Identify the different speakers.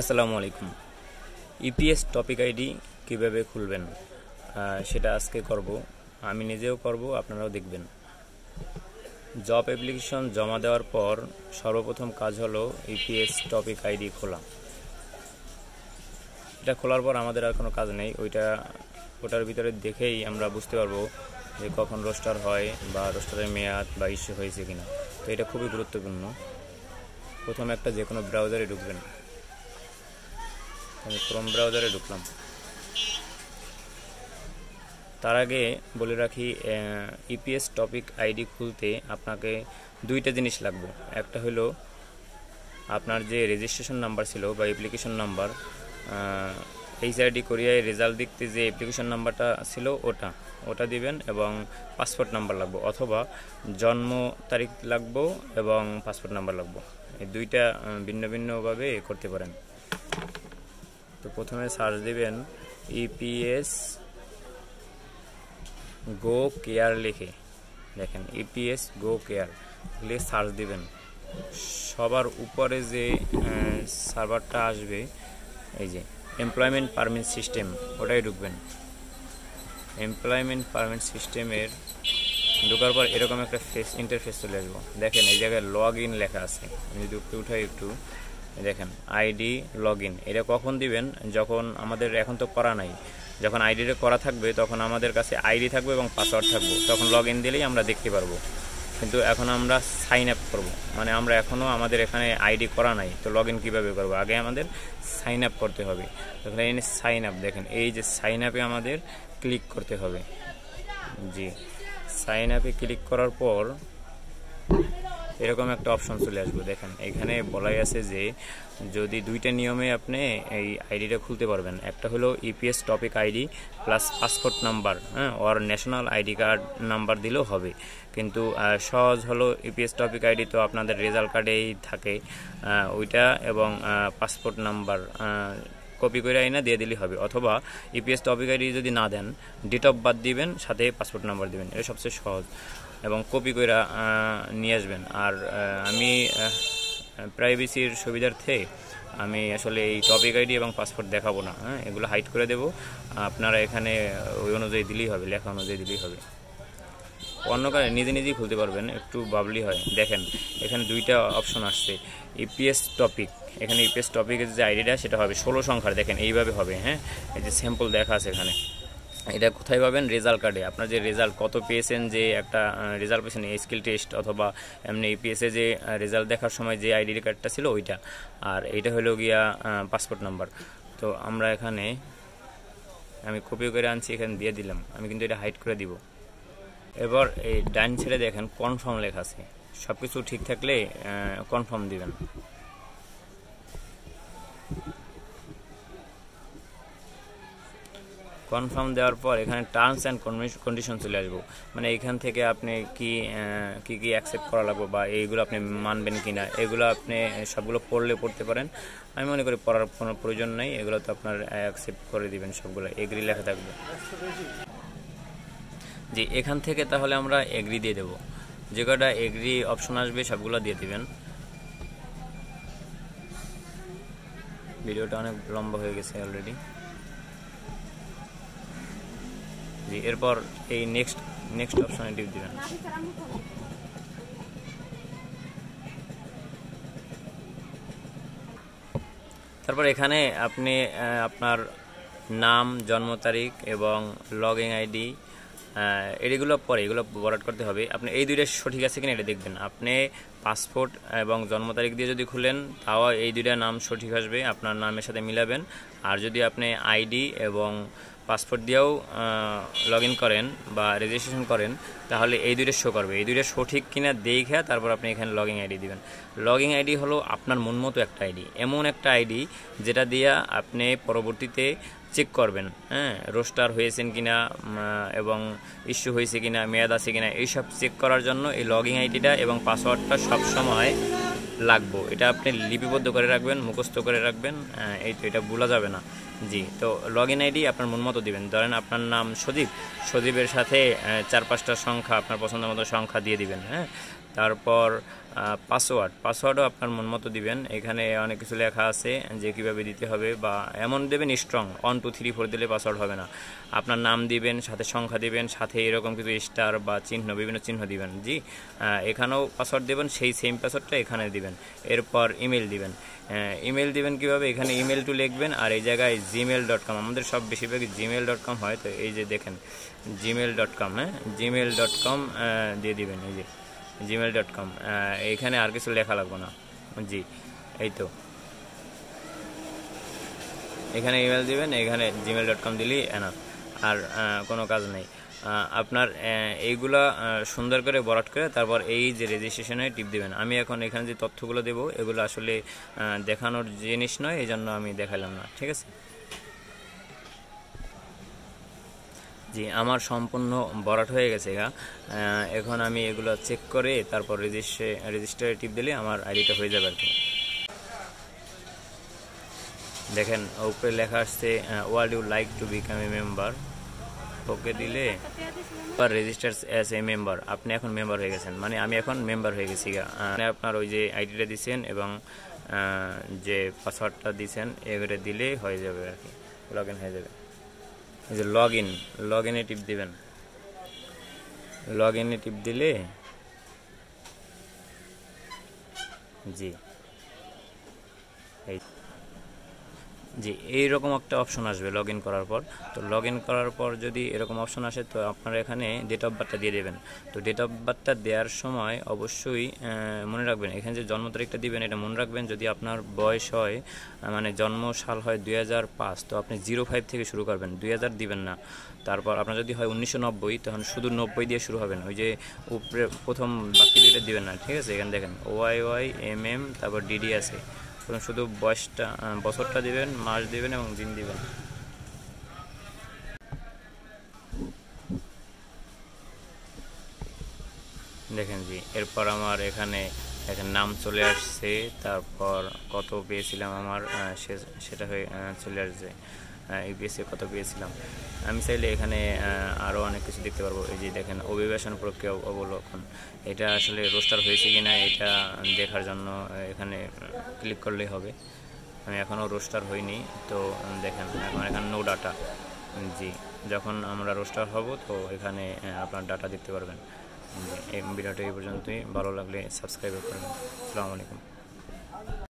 Speaker 1: আসসালামু আলাইকুম। EPS topic ID কীভাবে খুলবেন সেটা আজকে করব। আমি নিজেও করব, আপনারাও দেখবেন। জব অ্যাপ্লিকেশন জমা দেওয়ার পর সর্বপ্রথম কাজ হলো ইপিএস টপিক আইডি খোলা। এটা খোলার পর আমাদের আর কোনো কাজ নেই, ওটার ভিতরে দেখেই আমরা বুঝতে পারবো যে কখন রোস্টার হয় বা রোস্টারের মেয়াদ বা ইস্যু হয়েছে কিনা। তো এটা খুবই গুরুত্বপূর্ণ। প্রথমে একটা যে কোনো ব্রাউজারে ঢুকবেন। আমি ক্রোম ব্রাউজারে ঢুকলাম। তার আগে বলে রাখি, ইপিএস টপিক আইডি খুলতে আপনাকে দুইটা জিনিস লাগবে। একটা হলো আপনার যে রেজিস্ট্রেশন নাম্বার ছিল বা অ্যাপ্লিকেশন নাম্বার, এইচআরডি কোরিয়ায় রেজাল্ট দেখতে যে অ্যাপ্লিকেশন নাম্বারটা ছিল ওটা দিবেন, এবং পাসপোর্ট নাম্বার লাগবে, অথবা জন্ম তারিখ লাগবে এবং পাসপোর্ট নাম্বার লাগবে। এই দুইটা ভিন্ন ভিন্নভাবে করতে পারেন। তো প্রথমে সার্চ দিবেন ইপিএস গো কেয়ার লিখে, দেখেন ইপিএস গো কেয়ার লিখে সার্চ দিবেন। সবার উপরে যে সার্ভারটা আসবে, এই যে এমপ্লয়মেন্ট পারমিট সিস্টেম, ওটাই ঢুকবেন। এমপ্লয়মেন্ট পারমিট সিস্টেমের ঢোকার পর এরকম একটা ইন্টারফেস চলে আসবো। দেখেন এই জায়গায় লগ ইন লেখা আছে। আমি যদি উঠাই একটু, দেখেন আইডি লগ ইন। এটা কখন দিবেন? যখন আমাদের এখন তো করা নাই, যখন আইডিটা করা থাকবে তখন আমাদের কাছে আইডি থাকবে এবং পাসওয়ার্ড থাকবে, তখন লগ ইন দিলেই আমরা দেখতে পারবো। কিন্তু এখন আমরা সাইন আপ করবো, মানে আমরা এখনও আমাদের এখানে আইডি করা নাই, তো লগ ইন কীভাবে করবো? আগে আমাদের সাইন আপ করতে হবে। তখন এই সাইন আপ, দেখেন এই যে সাইন আপে আমাদের ক্লিক করতে হবে। জি, সাইন আপে ক্লিক করার পর এরকম একটা অপশন চলে আসবে। দেখেন এখানে বলাই আছে যে যদি দুইটা নিয়মে আপনি এই আইডিটা খুলতে পারবেন। একটা হলো EPS topic ID plus passport number, ওর ন্যাশনাল আইডি কার্ড নাম্বার দিলেও হবে। কিন্তু সহজ হলো ইপিএস টপিক আইডি, তো আপনাদের রেজাল্ট কার্ডেই থাকে ওইটা, এবং পাসপোর্ট নাম্বার কপি করে আইনা দিয়ে দিলেই হবে। অথবা ইপিএস টপিক আইডি যদি না দেন, ডেট অফ বার্থ দিবেন, সাথে পাসপোর্ট নাম্বার দিবেন, এটা সবচেয়ে সহজ, এবং কপি করে নিয়ে আসবেন। আর আমি প্রাইভেসির সুবিধার্থে আমি আসলে এই টপিক আইডি এবং পাসপোর্ট দেখাবো না, এগুলো হাইড করে দেব। আপনারা এখানে ওই অনুযায়ী দিলেই হবে, লেখা অনুযায়ী দিলেই হবে। অন্য কারণে নিজে নিজেই খুলতে পারবেন, একটু বাবলি হয়। দেখেন এখানে দুইটা অপশন আসছে, ইপিএস টপিক। এখানে ইপিএস টপিকের যে আইডিটা সেটা হবে 16 সংখ্যার। দেখেন এইভাবে হবে, এই যে স্যাম্পল দেখা আছে এখানে। এটা কোথায় পাবেন? রেজাল্ট কার্ডে। আপনার যে রেজাল্ট কত পেয়েছেন, যে একটা রেজাল্ট পেয়েছেন স্কিল টেস্ট অথবা এমনি ইপিএসে যে রেজাল্ট দেখার সময় যে আইডি কার্ডটা ছিল ওইটা। আর এইটা হলো গিয়া পাসপোর্ট নাম্বার। তো আমরা এখানে আমি কপি করে আনছি, এখানে দিয়ে দিলাম। আমি কিন্তু এটা হাইড করে দিব। এবার এই ডাইন সাইডে দেখেন কনফার্ম লেখা আছে। সব কিছু ঠিক থাকলে কনফার্ম দিবেন। কনফার্ম দেওয়ার পর এখানে টার্মস অ্যান্ড কন্ডিশন চলে আসবো। মানে এখান থেকে আপনি কি কি অ্যাকসেপ্ট করা লাগবে বা এইগুলো আপনি মানবেন কি না, এগুলো আপনি সবগুলো পড়তে পারেন। আমি মনে করি পড়ার কোনো প্রয়োজন নেই, এগুলো তো আপনার অ্যাকসেপ্ট করে দিবেন, সবগুলো এগ্রি লেখা থাকবে। জি, এখান থেকে তাহলে আমরা এগ্রি দিয়ে দেবো। যে কটা এগ্রি অপশন আসবে সবগুলো দিয়ে দিবেন। ভিডিওটা অনেক লম্বা হয়ে গেছে অলরেডি। জি, এরপর এই নেক্সট অপশনে টিপ দিবেন। তারপর এখানে আপনি আপনার নাম, জন্ম তারিখ এবং লগ ইন আইডি, এগুলো বরাদ করতে হবে। আপনি এই দুইটা সঠিক আছে কিনা এটা দেখবেন। আপনি পাসপোর্ট এবং জন্ম তারিখ দিয়ে যদি খুলেন, তাও এই দুইটা নাম সঠিক আসবে, আপনার নামের সাথে মিলাবেন। আর যদি আপনি আইডি এবং পাসপোর্ট দিয়েও লগ ইন করেন বা রেজিস্ট্রেশন করেন, তাহলে এই দুইটা শো করবে। এই দুইটা সঠিক কিনা দেখে তারপর আপনি এখানে লগ ইন আইডি দিবেন। লগ ইন আইডি হলো আপনার মন মতো একটা আইডি, এমন একটা আইডি যেটা দিয়ে আপনি পরবর্তীতে চেক করবেন রোস্টার হয়েছেন কিনা এবং ইস্যু হয়েছে কিনা, মেয়াদ আছে কিনা, এইসব চেক করার জন্য এই লগ ইন আইডিটা এবং পাসওয়ার্ডটা সবসময় লাগবে। এটা আপনি লিপিবদ্ধ করে রাখবেন, মুখস্থ করে রাখবেন, এটা ভোলা যাবে না। জি, তো লগ ইন আইডি আপনার মন মতো দিবেন। ধরেন আপনার নাম সজীবের সাথে 4-5টা সংখ্যা আপনার পছন্দ মতো সংখ্যা দিয়ে দিবেন। তারপর পাসওয়ার্ডও আপনার মন মতো দিবেন। এখানে অনেক কিছু লেখা আছে যে কীভাবে দিতে হবে, বা এমন দেবেন স্ট্রং 1 2 3 4 দিলে পাসওয়ার্ড হবে না। আপনার নাম দিবেন, সাথে সংখ্যা দিবেন, সাথে এরকম কিছু স্টার বা চিহ্ন, বিভিন্ন চিহ্ন দিবেন। জি, এখানেও পাসওয়ার্ড দেবেন, সেই সেম পাসওয়ার্ডটা এখানে দিবেন। এরপর ইমেল দিবেন। ইমেল দিবেন কীভাবে, এখানে ইমেল লিখবেন, আর এই জায়গায় gmail.com, আমাদের সব বেশিরভাগই gmail.com হয়, তো এই যে দেখেন gmail.com, gmail.com দিয়ে দিবেন। এই যে gmail.com, এখানে আর কিছু লেখা লাগবে না। জি, এই তো এখানে ইমেল দিবেন, এখানে gmail.com দিলেই এনাফ, আর কোনো কাজ নেই। আপনার এইগুলা সুন্দর করে বরাট করে তারপর এই যে রেজিস্ট্রেশনে টিপ দিবেন। আমি এখন এখানে যে তথ্যগুলো দেবো এগুলো আসলে দেখানোর জিনিস নয়, এই জন্য আমি দেখালাম না, ঠিক আছে। জি, আমার সম্পূর্ণ বরাট হয়ে গেছে এখন আমি এগুলো চেক করে তারপর রেজিস্টারে টিপ দিলে আমার আইডিটা হয়ে যাবে আর কি। দেখেন উপরে লেখা আসছে would you like to become a member, okay দিলে আর রেজিস্টার অ্যাজ এ মেম্বার, আপনি এখন মেম্বার হয়ে গেছেন, মানে আমি এখন মেম্বার হয়ে গেছি আপনার ওই যে আইডিটা দিচ্ছেন এবং যে পাসওয়ার্ডটা দিচ্ছেন এগুলো দিলেই হয়ে যাবে আর কি, লগ ইন হয়ে যাবে। এই যে লগ ইনে টিপ দিবেন, লগ ইনে টিপ দিলে জি এই জি এইরকম একটা অপশন আসবে লগ ইন করার পর। তো লগ ইন করার পর যদি এরকম অপশন আসে তো আপনারা এখানে ডেট অফ বার্থটা দিয়ে দেবেন। তো ডেট অফ বার্থটা দেওয়ার সময় অবশ্যই মনে রাখবেন, এখানে যে জন্ম তারিখটা দিবেন এটা মনে রাখবেন। যদি আপনার বয়স হয় মানে জন্ম সাল হয় 2005, তো আপনি 05 থেকে শুরু করবেন, 2000 দিবেন না। তারপর আপনার যদি হয় 1990, তখন শুধু 90 দিয়ে শুরু হবেন, ওই যে উপরে প্রথম বাকি দুইটা দিবেন না, ঠিক আছে। এখানে দেখেন OYYMM তারপর DD আছে, শুধু বছরটা দিবেন, মাস দিবেন এবং দিন দিবেন। দেখেন জি, এরপর আমার এখানে নাম চলে আসছে, তারপর কত পেয়েছিলাম আমার সেটা হয়ে চলে আসছে, ইউপিএসসি কত পেয়েছিলাম। আমি চাইলে এখানে আরও অনেক কিছু দেখতে পারবো। এই যে দেখেন অভিবাসন প্রক্রিয়া অবলোকন, এটা আসলে রোস্টার হয়েছে কিনা এটা দেখার জন্য এখানে ক্লিক করলেই হবে। আমি এখনও রোস্টার হইনি, তো দেখেন এখন এখানে নো ডাটা। জি, যখন আমরা রোস্টার হব তো এখানে আপনার ডাটা দেখতে পারবেন। এই ভিডিওটা এই পর্যন্তই, ভালো লাগলে সাবস্ক্রাইব করবেন। আসসালামু আলাইকুম।